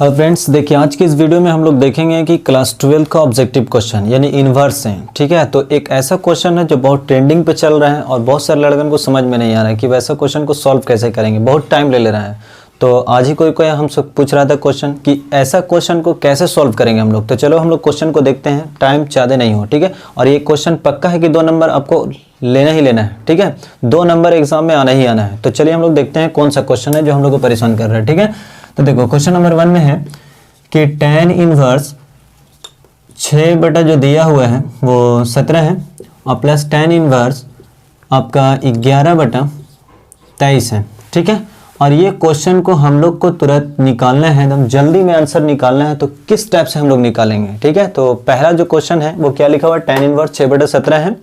Hello friends, देखिए आज की इस वीडियो में हम लोग देखेंगे कि क्लास 12 का ऑब्जेक्टिव क्वेश्चन यानी इन्वर्स है। ठीक है, तो एक ऐसा क्वेश्चन है जो बहुत ट्रेंडिंग पे चल रहा है और बहुत सारे लड़कों को समझ में नहीं आ रहा है कि वैसा क्वेश्चन को सॉल्व कैसे करेंगे, बहुत टाइम ले रहा है। तो आज ही कोई हमसे पूछ रहा था क्वेश्चन कि ऐसा क्वेश्चन को कैसे सॉल्व करेंगे हम लोग। तो चलो हम लोग क्वेश्चन को देखते हैं, टाइम ज़्यादा नहीं हो। ठीक है, और ये क्वेश्चन पक्का है कि 2 नंबर आपको लेना ही लेना है। ठीक है, 2 नंबर एग्जाम में आना ही आना है। तो चलिए हम लोग देखते हैं कौन सा क्वेश्चन है जो हम लोग को परेशान कर रहा है। ठीक है, तो देखो क्वेश्चन नंबर 1 में है कि tan इनवर्स 6 बटा जो दिया हुआ है वो 17 है और प्लस tan इनवर्स आपका 11 बटा 23 है। ठीक है, और ये क्वेश्चन को हम लोग को तुरंत निकालना है, एकदम जल्दी में आंसर निकालना है। तो किस टाइप से हम लोग निकालेंगे? ठीक है, तो पहला जो क्वेश्चन है वो क्या लिखा हुआ है, tan इनवर्स 6 बटा 17 है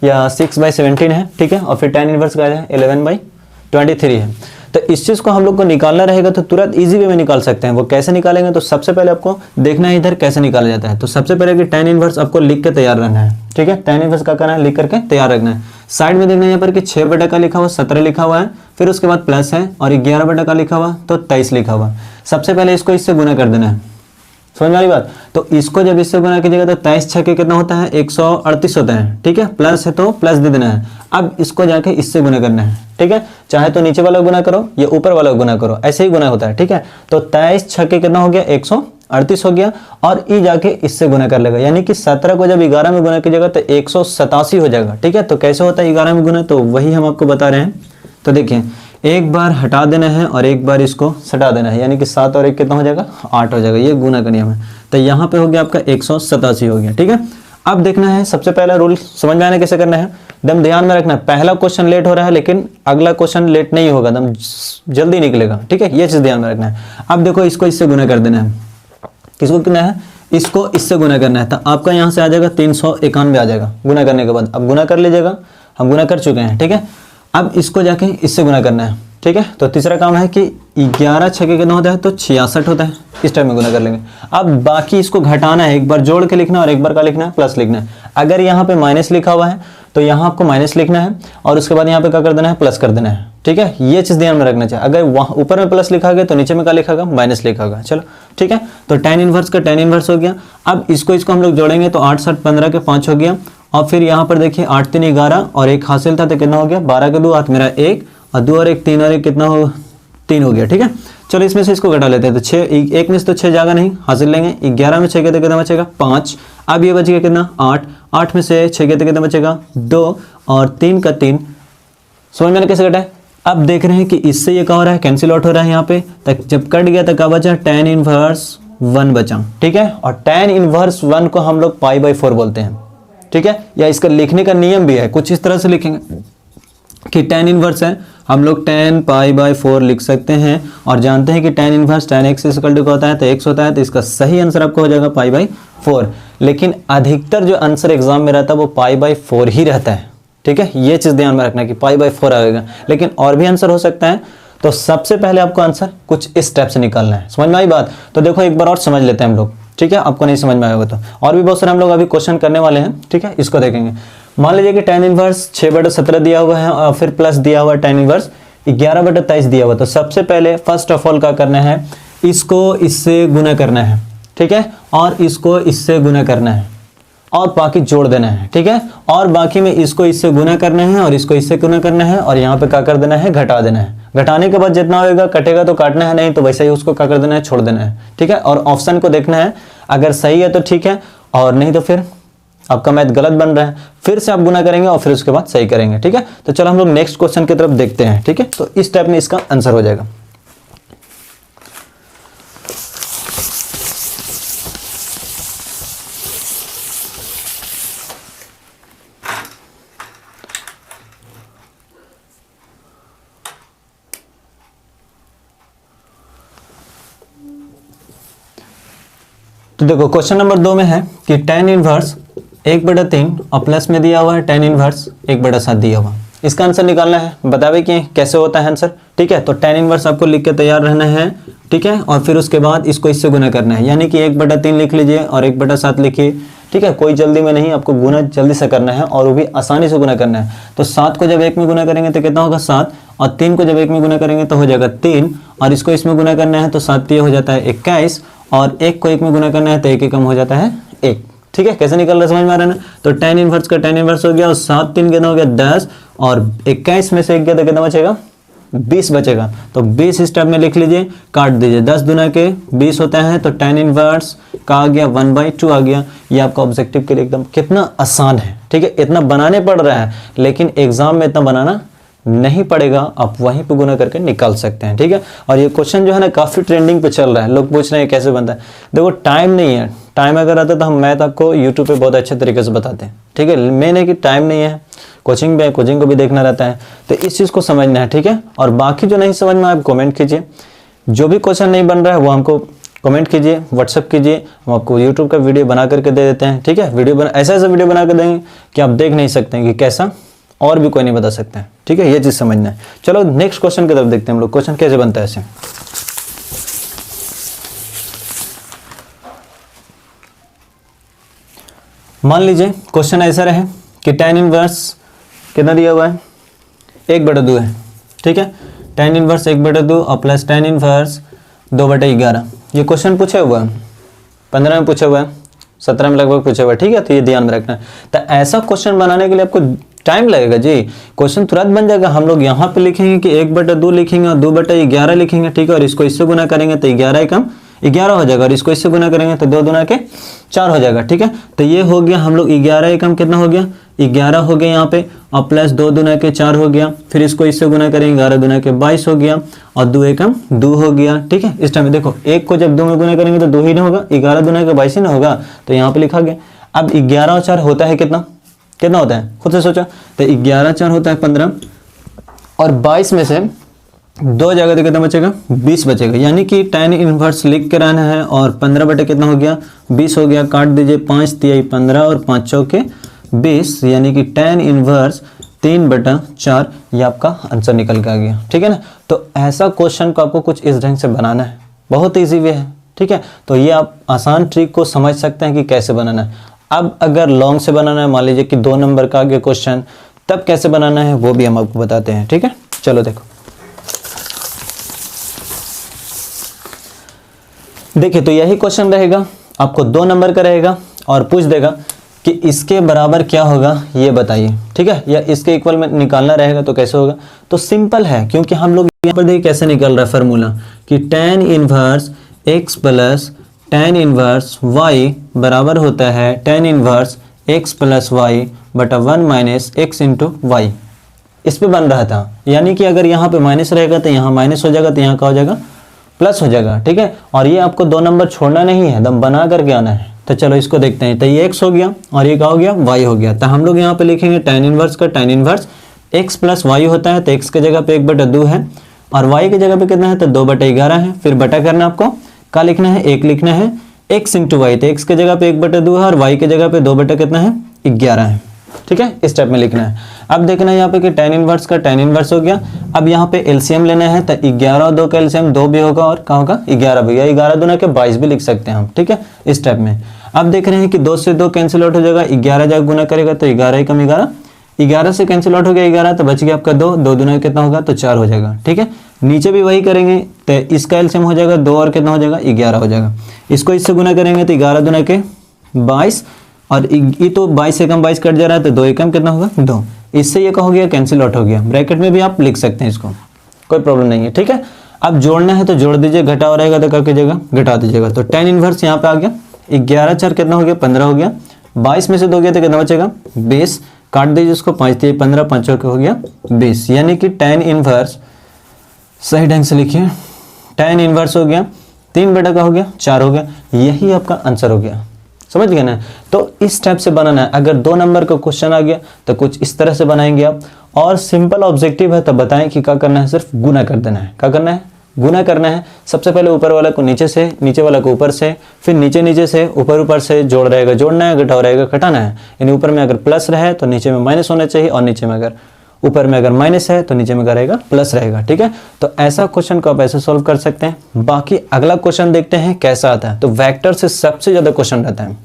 या 6/17 है। ठीक है, और फिर tan इनवर्स क्या है 11/23 है। तो इस चीज़ को हम लोग को निकालना रहेगा तो तुरंत इजी वे में निकाल सकते हैं। वो कैसे निकालेंगे? तो सबसे पहले आपको देखना है इधर कैसे निकाला जाता है। तो सबसे पहले कि tan इनवर्स आपको लिख के तैयार रखना है। ठीक है, tan इनवर्स का करना है, लिख करके तैयार रखना है। साइड में देखना है यहाँ पर कि 6 बटा का लिखा हुआ 17 लिखा हुआ है, फिर उसके बाद प्लस है और 11 बटा का लिखा हुआ तो 23 लिखा हुआ। सबसे पहले इसको इससे गुना कर देना है, समझ में आ रही बात? तो इसको जब इससे गुना कीजिएगा तो 23 6 के कितना होता है 138 होता है। ठीक है, प्लस है तो प्लस दे देना है। अब इसको जाके इससे गुना करना है। ठीक है, चाहे तो नीचे वाला गुना करो या ऊपर वाला गुना करो, ऐसे ही गुना होता है। ठीक है, तो 23 6 के कितना हो गया 138 हो गया और ई जाके इससे गुना कर लेगा, यानी कि 17 को जब 11 में गुना कीजिएगा तो 187 हो जाएगा। ठीक है, तो कैसे होता है 11 में गुना, तो वही हम आपको बता रहे हैं। तो देखिए एक बार हटा देना है और एक बार इसको सटा देना है, यानी कि 7 और 1 कितना हो जाएगा 8 हो जाएगा। ये गुना का नियम है। तो यहाँ पे हो गया आपका 187 हो गया। ठीक है, अब देखना है सबसे पहला रूल समझ में आने कैसे करना है, एकदम ध्यान में रखना है। पहला क्वेश्चन लेट हो रहा है लेकिन अगला क्वेश्चन लेट नहीं होगा, एकदम जल्दी निकलेगा। ठीक है, ये चीज ध्यान में रखना है। अब देखो इसको इससे गुना कर देना है। किसको करना है? इसको इससे गुना करना है। तो आपका यहाँ से आ जाएगा 391 आ जाएगा गुना करने के बाद। अब गुना कर लीजिएगा, हम गुना कर चुके हैं। ठीक है, अब इसको जाके इससे गुना करना है। ठीक है, तो तीसरा काम है कि 11 6 के कितना होता है तो 66 होता है। इस टाइम में गुना कर लेंगे। अब बाकी इसको घटाना है, एक बार जोड़ के लिखना और एक बार का लिखना है प्लस लिखना है। अगर यहाँ पे माइनस लिखा हुआ है तो यहाँ आपको माइनस लिखना है और उसके बाद यहाँ पे क्या कर देना है प्लस कर देना है। ठीक है, ये चीज ध्यान में रखना चाहिए। अगर वहाँ ऊपर में प्लस लिखा गया तो नीचे में क्या लिखा गया माइनस लिखा गया। चलो ठीक है, तो tan इनवर्स का tan इनवर्स हो गया। अब इसको हम लोग जोड़ेंगे तो 8 7 15 के 5 हो गया और फिर यहाँ पर देखिए 8 3 11 और 1 हासिल था तो कितना हो गया 12 के 2 हाथ मेरा 1 और 2 और 1 3 और 1 कितना हो 3 हो गया। ठीक है, चलो इसमें से इसको घटा लेते हैं। तो 6 1 में से तो 6 जाएगा नहीं, हासिल लेंगे। 11 में 6 के तो कितना बचेगा 5। अब ये बच गया कितना 8। 8 में से 6 के तो कितना बचेगा 2 और 3 का 3। समझ में कैसे घटा है? अब देख रहे हैं कि इससे ये क्या हो रहा है कैंसिल आउट हो रहा है। यहाँ पे तक जब कट गया तो क्या बचा tan इनवर्स 1 बचा। ठीक है, और tan इनवर्स 1 को हम लोग π/4 बोलते हैं। ठीक है, या इसका लिखने का नियम भी है, कुछ इस तरह से लिखेंगे कि tan इनवर्स है हम लोग tan π/4 लिख सकते हैं और जानते हैं कि tan inverse tan x equal to होता है तो x होता है। तो इसका सही आंसर आपको हो जाएगा π/4। लेकिन अधिकतर जो आंसर एग्जाम में रहता है वो π/4 ही रहता है। ठीक है, ये चीज ध्यान में रखना कि π/4 आएगा, लेकिन और भी आंसर हो सकता है। तो सबसे पहले आपको आंसर कुछ इस स्टेप से निकालना है। समझ में आई बात? तो देखो एक बार और समझ लेते हैं हम लोग। ठीक है, आपको नहीं समझ में आएगा तो और भी बहुत सारे हम लोग अभी क्वेश्चन करने वाले हैं। ठीक है, इसको देखेंगे। मान लीजिए कि tan इनवर्स 6 बटा 17 दिया हुआ है और फिर प्लस दिया हुआ है tan इनवर्स 11 बटा 23 दिया हुआ। तो सबसे पहले फर्स्ट ऑफ ऑल क्या करना है, इसको इससे गुना करना है। ठीक है, और इसको इससे गुना करना है और बाकी जोड़ देना है। ठीक है, और बाकी में इसको इससे गुना करना है और इसको इससे गुना करना है और यहाँ पे क्या कर देना है घटा देना है। घटाने के बाद जितना होगा कटेगा तो काटना है, नहीं तो वैसे ही उसको क्या कर देना है छोड़ देना है। ठीक है, और ऑप्शन को देखना है, अगर सही है तो ठीक है और नहीं तो फिर आपका मैथ गलत बन रहा है। फिर से आप गुना करेंगे और फिर उसके बाद सही करेंगे। ठीक है, तो चलो हम लोग नेक्स्ट क्वेश्चन की तरफ देखते हैं। ठीक है, तो इस टाइप में इसका आंसर हो जाएगा। तो देखो क्वेश्चन नंबर 2 में है कि tan इनवर्स 1/3 और प्लस में दिया हुआ है tan इनवर्स 1/7 दिया हुआ। इसका आंसर निकालना है, बतावे कि कैसे होता है आंसर। ठीक है, तो tan इनवर्स आपको लिख के तैयार रहना है। ठीक है, और फिर उसके बाद इसको इससे गुना करना है, यानी कि 1/3 लिख लीजिए और 1/7 लिखिए। ठीक है, कोई जल्दी में नहीं, आपको गुना जल्दी से करना है और वो भी आसानी से गुना करना है। तो 7 को जब 1 में गुना करेंगे तो कितना होगा 7, और 3 को जब 1 में गुना करेंगे तो हो जाएगा 3, और इसको इसमें गुना करना है तो 7 हो जाता है 21, और 1 को 1 में गुना करना है तो 1 कम हो जाता है 1। ठीक है, कैसे निकल रहा है समझ में आ रहा है ना। तो tan इनवर्स का tan इनवर्स हो गया, और 7 3 कितना हो गया 10, और 21 में से 1 गया तो कितना बचेगा 20 बचेगा। तो 20 इस टाइप में लिख लीजिए, काट दीजिए, 10 दूना के 20 होता है, तो tan इनवर्स का आ गया 1/2 आ गया। ये आपका ऑब्जेक्टिव के लिए एकदम कितना आसान है। ठीक है, इतना बनाने पड़ रहा है, लेकिन एग्जाम में इतना बनाना नहीं पड़ेगा, आप वहीं पे गुना करके निकाल सकते हैं। ठीक है, और ये क्वेश्चन जो है ना काफी ट्रेंडिंग पे चल रहा है, लोग पूछ रहे हैं कैसे बनता है। देखो टाइम नहीं है, टाइम अगर आता तो हम मैथ आपको यूट्यूब पे बहुत अच्छे तरीके से बताते हैं। ठीक है, मेन है कि टाइम नहीं है, कोचिंग में कोचिंग को भी देखना रहता है, तो इस चीज़ को समझना है। ठीक है, और बाकी जो नहीं समझ में आप कमेंट कीजिए, जो भी क्वेश्चन नहीं बन रहा है वो हमको कमेंट कीजिए, व्हाट्सअप कीजिए, हम आपको यूट्यूब का वीडियो बना करके दे देते हैं। ठीक है, ऐसा वीडियो बना कर देंगे कि आप देख नहीं सकते हैं कि कैसा, और भी कोई नहीं बता सकते हैं। ठीक है, ये चीज़ समझना है। चलो नेक्स्ट क्वेश्चन की तरफ देखते हैं हम लोग, क्वेश्चन कैसे बनता है ऐसे। मान लीजिए क्वेश्चन ऐसा रहे कि tan इनवर्स कितना दिया हुआ है 1/2 है। ठीक है, tan इनवर्स 1/2 और प्लस tan इनवर्स 2/11। ये क्वेश्चन पूछा हुआ है, 15 में पूछा हुआ है, 17 में लगभग पूछा हुआ है। ठीक है, तो ये ध्यान में रखना है। तो ऐसा क्वेश्चन बनाने के लिए आपको टाइम लगेगा जी, क्वेश्चन तुरंत बन जाएगा। हम लोग यहाँ पे लिखेंगे कि 1/2 लिखेंगे और 2/11 लिखेंगे। ठीक है, और इसको इससे गुना करेंगे तो 11 कम 11 हो जाएगा, और इसको इससे गुना करेंगे तो 2 दूना के 4 हो जाएगा। ठीक है, तो ये हो गया हम लोग 11 कम कितना हो गया 11 हो गया यहाँ पे, और प्लस 2 दूना के 4 हो गया, फिर इसको इससे गुना करेंगे 11 दूना के 22 हो गया, और 2 एकम 2 हो गया। ठीक है, इस टाइम में देखो 1 को जब 2 में गुना करेंगे तो 2 ही ना होगा, 11 दूना के 22 ही ना होगा, तो यहाँ पे लिखा गया। अब 11 और 4 होता है कितना, कितना होता है खुद से सोचा, तो 11 4 होता है 15, और 22 में से 2 जगह तो कितना बचेगा 20 बचेगा, यानी कि tan इनवर्स लिख के रहना है। और 15 बटे कितना हो गया 20 हो गया, काट दीजिए, 5 तिहाई 15 और 5 चौके 20, यानी कि tan इनवर्स 3/4, ये आपका आंसर निकल के आ गया। ठीक है ना, तो ऐसा क्वेश्चन को आपको कुछ इस ढंग से बनाना है, बहुत ईजी वे है। ठीक है, तो ये आप आसान ट्रिक को समझ सकते हैं कि कैसे बनाना है। अब अगर लॉन्ग से बनाना है, मान लीजिए कि 2 नंबर का आगे क्वेश्चन, तब कैसे बनाना है वो भी हम आपको बताते हैं। ठीक है, चलो देखो, देखिए तो यही क्वेश्चन रहेगा, आपको 2 नंबर का रहेगा और पूछ देगा कि इसके बराबर क्या होगा ये बताइए। ठीक है, या इसके इक्वल में निकालना रहेगा तो कैसे होगा। तो सिंपल है, क्योंकि हम लोग यहाँ पर देखिए कैसे निकल रहा है फार्मूला कि tan inverse x plus tan inverse y बराबर होता है tan inverse x plus y बटा 1 माइनस x इंटू वाई। इस पे बन रहा था, यानी कि अगर यहाँ पे माइनस रहेगा तो यहाँ माइनस हो जाएगा, तो यहाँ क्या हो जाएगा प्लस हो जाएगा। ठीक है, और ये आपको 2 नंबर छोड़ना नहीं है, एकदम बना करके आना है। तो चलो इसको देखते हैं, तो ये x हो गया और ये क्या हो गया y हो गया। तो हम लोग यहाँ पे लिखेंगे tan इनवर्स का tan inverse x plus y होता है, तो x के जगह पे 1/2 है और y की जगह पे कितना है तो 2/11 है। फिर बटा करना आपको क्या लिखना है 1 लिखना है, x इंटू वाई, तो x के जगह पे 1/2 है और y के जगह पे 2 कितना है 11 है। ठीक है, इस टाइप में लिखना है। अब देखना है यहाँ पे कि tan इनवर्स का tan इनवर्स हो गया। अब यहाँ पे एलसीएम लेना है, तो 11 और 2 का एलसीएम 2 भी होगा और क्या होगा 11 भी, या 11 दूना के 22 भी लिख सकते हैं हम। ठीक है, इस टाइप में। अब देख रहे हैं कि 2 से 2 कैंसिल आउट हो जाएगा, 11 जगह गुना करेगा तो 11 कम 11, 11 से कैंसिल आउट हो गया 11, तो बच गया आपका 2, 2 दूना कितना होगा तो 4 हो जाएगा। ठीक है, नीचे भी वही करेंगे, तो इसका एलसीएम हो जाएगा 2 और कितना हो जाएगा 11 हो जाएगा। इसको इससे गुना करेंगे तो 11 दूना के 22, और ये तो 22 से कम 22 कट जा रहा है, तो 2 एकम कितना होगा 2। इससे ये क्या हो गया कैंसिल आउट हो गया। ब्रैकेट में भी आप लिख सकते हैं इसको, कोई प्रॉब्लम नहीं है। ठीक है, अब जोड़ना है तो जोड़ दीजिए, घटा हो रहेगा तो क्या कीजिएगा घटा दीजिएगा। तो tan इनवर्स यहाँ पे आ गया, 11 4 कितना हो गया 15 हो गया, 22 में से 2 गया तो कितना बचेगा 20, काट दीजिए इसको, 5 3 15 5 चौके हो गया 20, यानी कि tan इनवर्स, सही ढंग से लिखिए, tan इनवर्स हो गया 3 बटा का हो गया 4 हो गया, यही आपका आंसर हो गया। समझ गए ना। तो इस टाइप से बनाना है। अगर 2 नंबर का क्वेश्चन आ गया तो कुछ इस तरह से बनाएंगे आप, और सिंपल ऑब्जेक्टिव है तो बताएं कि क्या करना है, सिर्फ गुना कर देना है। क्या करना है गुना करना है। सबसे पहले ऊपर वाला को नीचे से, नीचे वाला को ऊपर से, फिर नीचे से, ऊपर से, जोड़ रहेगा जोड़ना है, घटाव रहेगा घटाना है। यानी ऊपर में अगर प्लस रहे तो नीचे में माइनस होना चाहिए, और नीचे में अगर ऊपर में अगर माइनस है तो नीचे में क्या रहेगा प्लस रहेगा। ठीक है, तो ऐसा क्वेश्चन को आप ऐसे सॉल्व कर सकते हैं। बाकी अगला क्वेश्चन देखते हैं कैसा आता है। तो वेक्टर से सबसे ज्यादा क्वेश्चन रहता है,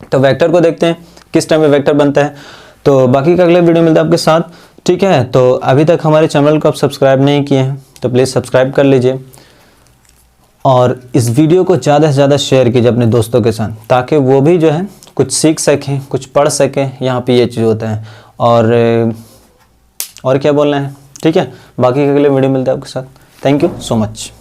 तो वेक्टर को देखते हैं किस टाइम में वेक्टर बनता है। तो बाकी का अगले वीडियो मिलता है आपके साथ, ठीक है। तो अभी तक हमारे चैनल को आप सब्सक्राइब नहीं किए हैं तो प्लीज़ सब्सक्राइब कर लीजिए और इस वीडियो को ज़्यादा से ज़्यादा शेयर कीजिए अपने दोस्तों के साथ, ताकि वो भी जो है कुछ सीख सकें, कुछ पढ़ सकें। यहाँ पे ये चीज़ होता है और क्या बोलना है, ठीक है। बाकी के अगले वीडियो मिलता है आपके साथ। Thank you so much.